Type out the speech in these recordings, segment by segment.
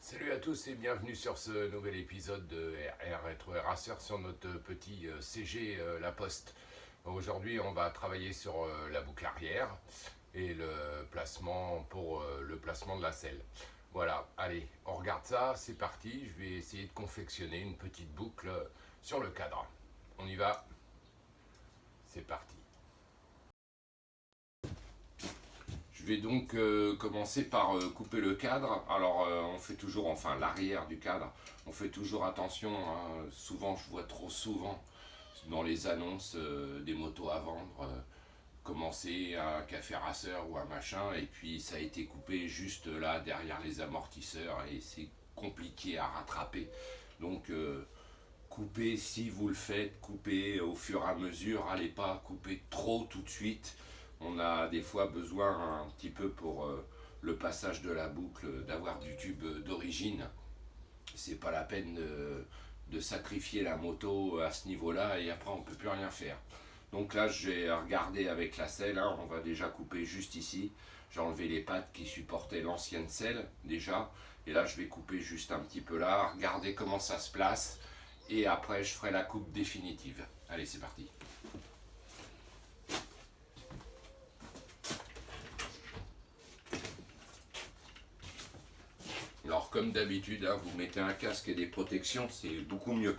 Salut à tous et bienvenue sur ce nouvel épisode de Retro Racer sur notre petit CG La Poste. Aujourd'hui on va travailler sur la boucle arrière et le placement pour le placement de la selle. Voilà, allez, on regarde ça, c'est parti. Je vais essayer de confectionner une petite boucle sur le cadre. On y va, c'est parti. Je vais donc commencer par couper le cadre. Alors on fait toujours, enfin l'arrière du cadre, on fait toujours attention, hein. Souvent, je vois trop souvent dans les annonces des motos à vendre, commencer un café racer ou un machin, et puis ça a été coupé juste là derrière les amortisseurs et c'est compliqué à rattraper. Donc coupez si vous le faites, coupez au fur et à mesure, allez pas couper trop tout de suite. On a des fois besoin un petit peu pour le passage de la boucle d'avoir du tube d'origine. C'est pas la peine de sacrifier la moto à ce niveau-là et après on peut plus rien faire. Donc là j'ai regardé avec la selle, hein, on va déjà couper juste ici. J'ai enlevé les pattes qui supportaient l'ancienne selle déjà. Et là je vais couper juste un petit peu là, regardez comment ça se place. Et après je ferai la coupe définitive. Allez, c'est parti. Alors comme d'habitude, hein, vous mettez un casque et des protections, c'est beaucoup mieux.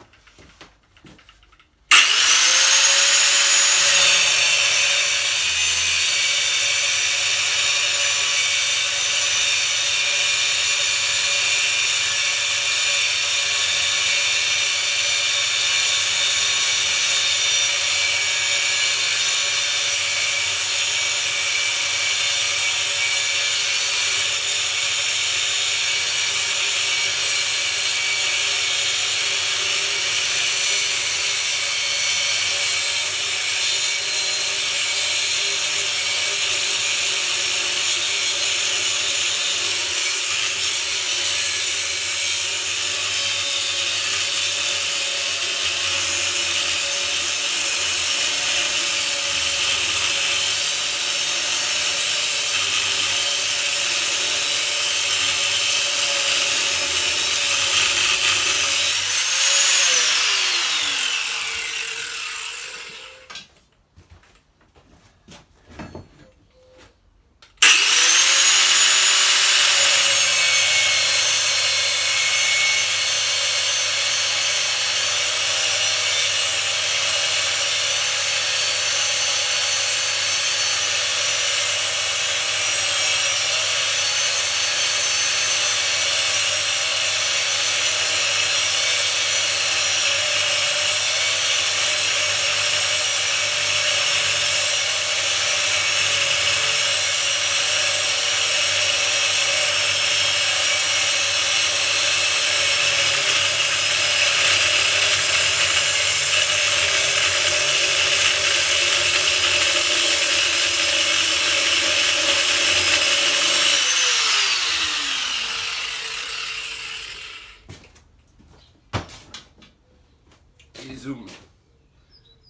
Et zoom,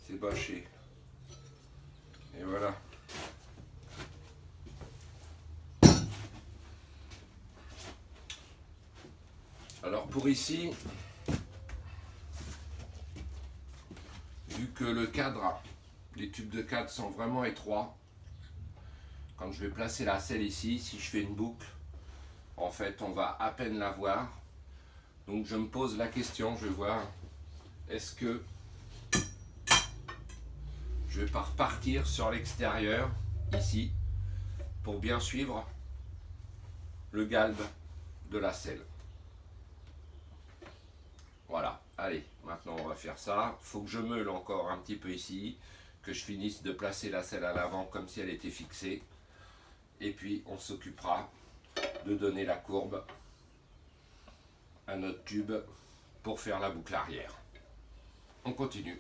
c'est bâché. Et voilà. Alors pour ici, vu que le cadre, les tubes de cadre sont vraiment étroits, quand je vais placer la selle ici, si je fais une boucle, en fait on va à peine la voir. Donc je me pose la question, je vais voir, est-ce que je vais pas repartir sur l'extérieur, ici, pour bien suivre le galbe de la selle. Voilà, allez, maintenant on va faire ça. Il faut que je meule encore un petit peu ici, que je finisse de placer la selle à l'avant comme si elle était fixée. Et puis on s'occupera de donner la courbe à notre tube pour faire la boucle arrière. On continue.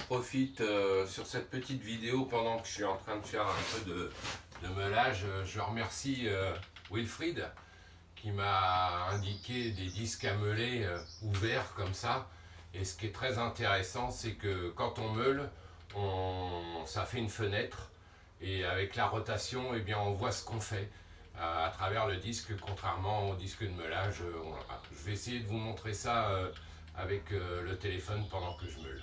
profite sur cette petite vidéo pendant que je suis en train de faire un peu de meulage. Je remercie Wilfried qui m'a indiqué des disques à meuler ouverts comme ça. Et ce qui est très intéressant, c'est que quand on meule, ça fait une fenêtre. Et avec la rotation, eh bien, on voit ce qu'on fait à travers le disque, contrairement au disque de meulage. Je vais essayer de vous montrer ça avec le téléphone pendant que je meule.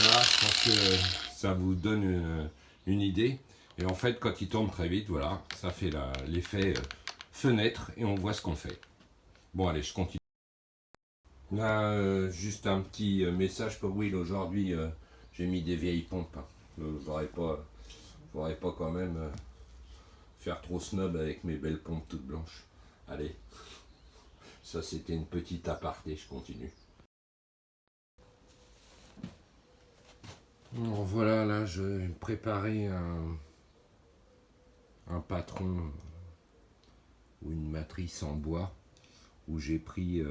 Voilà, je pense que ça vous donne une idée. Et en fait, quand il tourne très vite, voilà, ça fait l'effet fenêtre et on voit ce qu'on fait. Bon, allez, je continue. Là, juste un petit message pour Will. Aujourd'hui, j'ai mis des vieilles pompes. Faudrait pas quand même faire trop snob avec mes belles pompes toutes blanches. Allez, ça c'était une petite aparté, je continue. Alors voilà, là je vais préparer un patron ou une matrice en bois où j'ai pris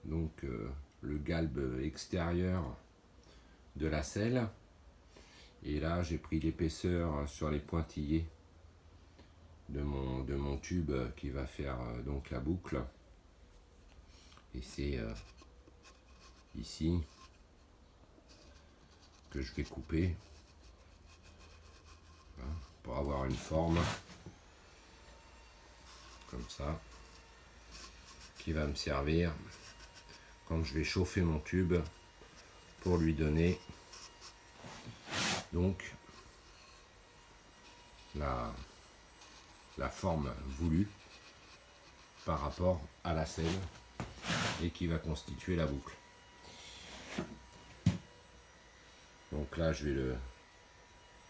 le galbe extérieur de la selle et là j'ai pris l'épaisseur sur les pointillés de mon tube qui va faire donc la boucle et c'est ici que je vais couper hein, pour avoir une forme comme ça qui va me servir quand je vais chauffer mon tube pour lui donner donc la forme voulue par rapport à la selle et qui va constituer la boucle. Donc là je vais le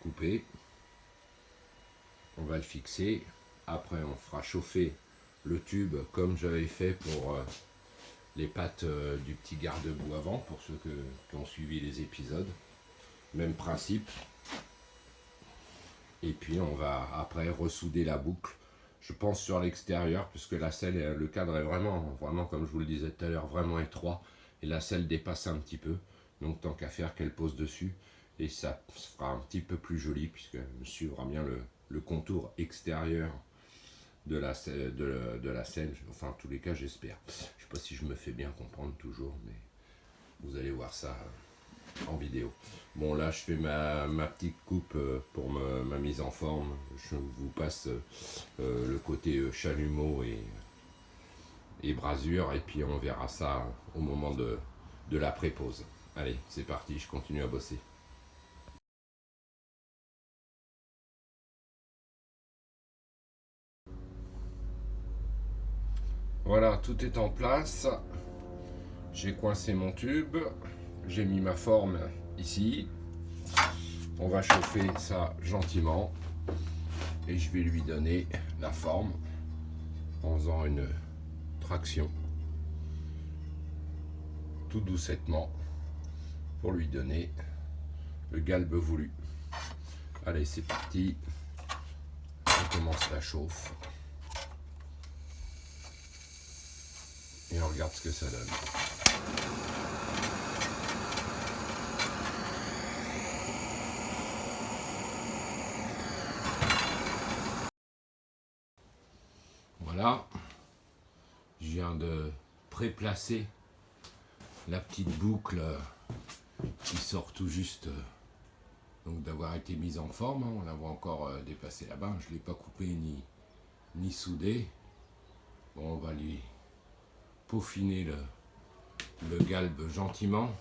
couper, on va le fixer, après on fera chauffer le tube comme j'avais fait pour les pattes du petit garde-boue avant, pour ceux qui ont suivi les épisodes, même principe. Et puis on va après ressouder la boucle, je pense sur l'extérieur, puisque la selle, le cadre est vraiment comme je vous le disais tout à l'heure, vraiment étroit, et la selle dépasse un petit peu, donc tant qu'à faire qu'elle pose dessus, et ça fera un petit peu plus joli, puisqu'elle suivra bien le contour extérieur de la selle, enfin en tous les cas j'espère. Je sais pas si je me fais bien comprendre toujours, mais vous allez voir ça en vidéo. Bon là je fais ma petite coupe pour ma mise en forme. Je vous passe le côté chalumeau et brasure et puis on verra ça au moment de la pré-pause. Allez c'est parti, je continue à bosser. Voilà, tout est en place. J'ai coincé mon tube. J'ai mis ma forme ici. On va chauffer ça gentiment. Et je vais lui donner la forme en faisant une traction. Tout doucettement. Pour lui donner le galbe voulu. Allez, c'est parti. On commence la chauffe. Et on regarde ce que ça donne. Voilà. Je viens de préplacer la petite boucle qui sort tout juste donc d'avoir été mise en forme. On la voit encore dépasser là-bas. Je ne l'ai pas coupé ni soudé. Bon, on va lui peaufiner le galbe gentiment.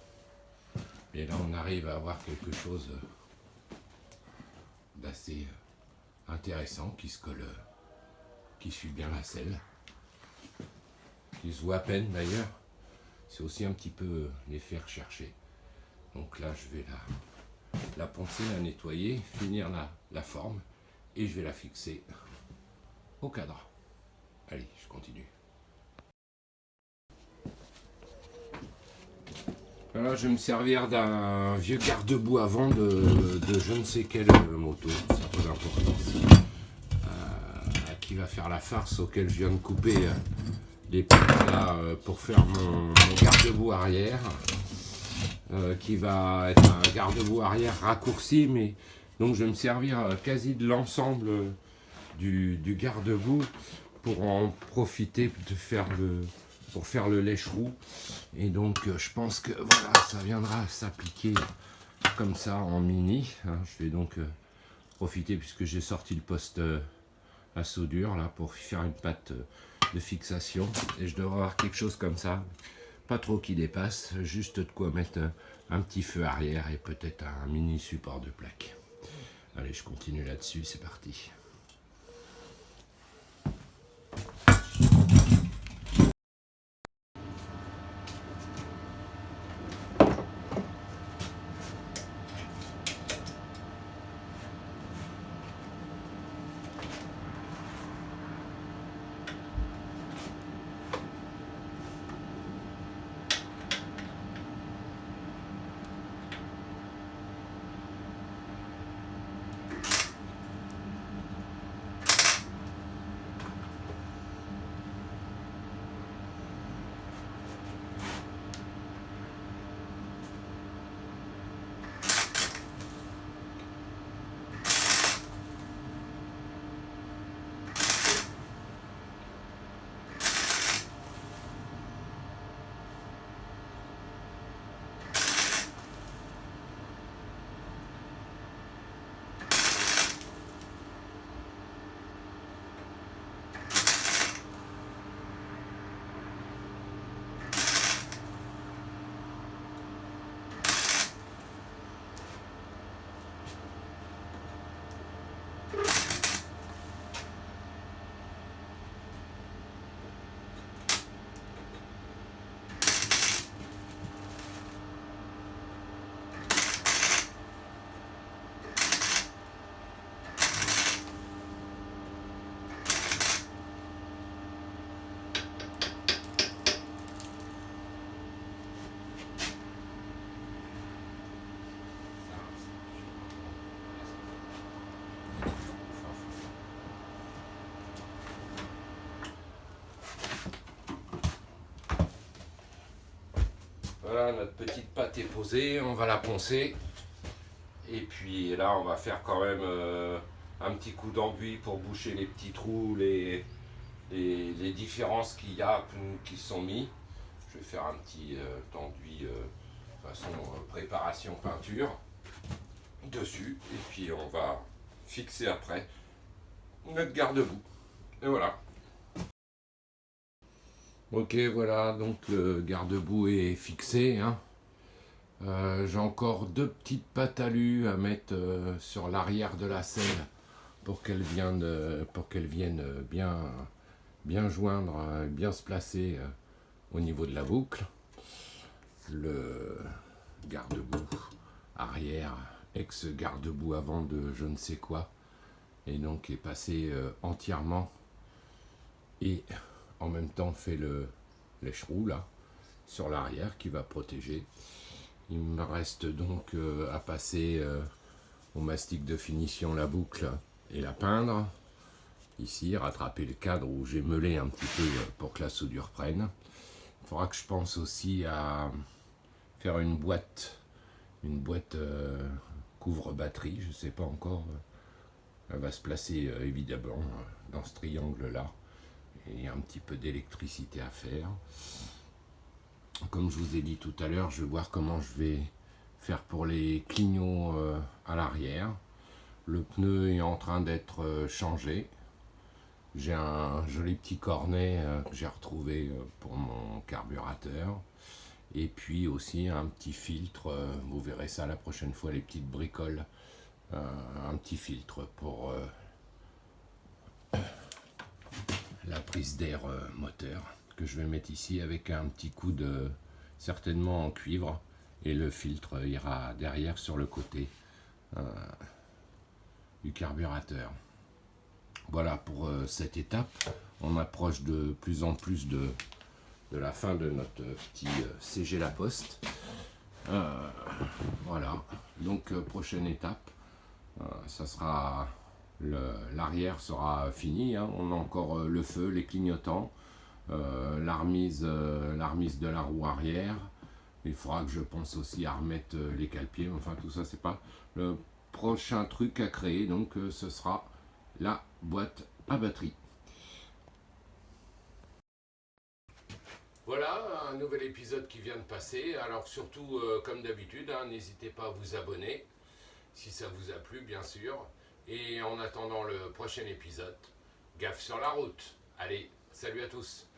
Et là, on arrive à avoir quelque chose d'assez intéressant qui se colle, qui suit bien la selle, qui se voit à peine d'ailleurs. C'est aussi un petit peu l'effet recherché. Donc là, je vais la poncer, la nettoyer, finir la forme et je vais la fixer au cadre. Allez, je continue. Voilà, je vais me servir d'un vieux garde-boue avant de je ne sais quelle moto, ça n'a pas d'importance, qui va faire la farce auquel je viens de couper les pics là pour faire mon garde-boue arrière, qui va être un garde-boue arrière raccourci, mais donc je vais me servir quasi de l'ensemble du garde-boue pour en profiter pour faire le lèche-roue. Et donc je pense que voilà, ça viendra s'appliquer comme ça en mini, hein. Je vais donc profiter puisque j'ai sorti le poste à soudure là pour faire une patte de fixation, et je devrais avoir quelque chose comme ça, pas trop qui dépasse, juste de quoi mettre un petit feu arrière et peut-être un mini support de plaque. Allez, je continue là-dessus, c'est parti. Voilà, notre petite pâte est posée, on va la poncer. Et puis là, on va faire quand même un petit coup d'enduit pour boucher les petits trous, les différences qu'il y a qui sont mis. Je vais faire un petit enduit façon préparation peinture dessus. Et puis on va fixer après notre garde-boue. Et voilà. Ok, voilà, donc le garde-boue est fixé, hein. J'ai encore deux petites pâtes alu à mettre sur l'arrière de la selle pour qu'elles viennent bien joindre, bien se placer au niveau de la boucle. Le garde-boue arrière, ex-garde-boue avant de je ne sais quoi, et donc est passé entièrement, et en même temps fait le lèche-roue là sur l'arrière qui va protéger. Il me reste donc à passer au mastic de finition la boucle et la peindre. Ici, rattraper le cadre où j'ai meulé un petit peu pour que la soudure prenne. Il faudra que je pense aussi à faire une boîte couvre-batterie, je ne sais pas encore. Elle va se placer évidemment dans ce triangle-là. Et il y a un petit peu d'électricité à faire. Comme je vous ai dit tout à l'heure, je vais voir comment je vais faire pour les clignots à l'arrière. Le pneu est en train d'être changé. J'ai un joli petit cornet que j'ai retrouvé pour mon carburateur. Et puis aussi un petit filtre, vous verrez ça la prochaine fois, les petites bricoles. Un petit filtre pour la prise d'air moteur, que je vais mettre ici avec un petit coude certainement en cuivre, et le filtre ira derrière sur le côté du carburateur. Voilà pour cette étape. On approche de plus en plus de la fin de notre petit CG Laposte. Voilà, donc prochaine étape, ça sera l'arrière sera fini, hein. On a encore le feu, les clignotants, la remise de la roue arrière. Il faudra que je pense aussi à remettre les cale-pieds, enfin tout ça c'est pas le prochain truc à créer, donc ce sera la boîte à batterie. Voilà, un nouvel épisode qui vient de passer. Alors surtout, comme d'habitude, hein, n'hésitez pas à vous abonner, si ça vous a plu bien sûr. Et en attendant le prochain épisode, gaffe sur la route. Allez, salut à tous.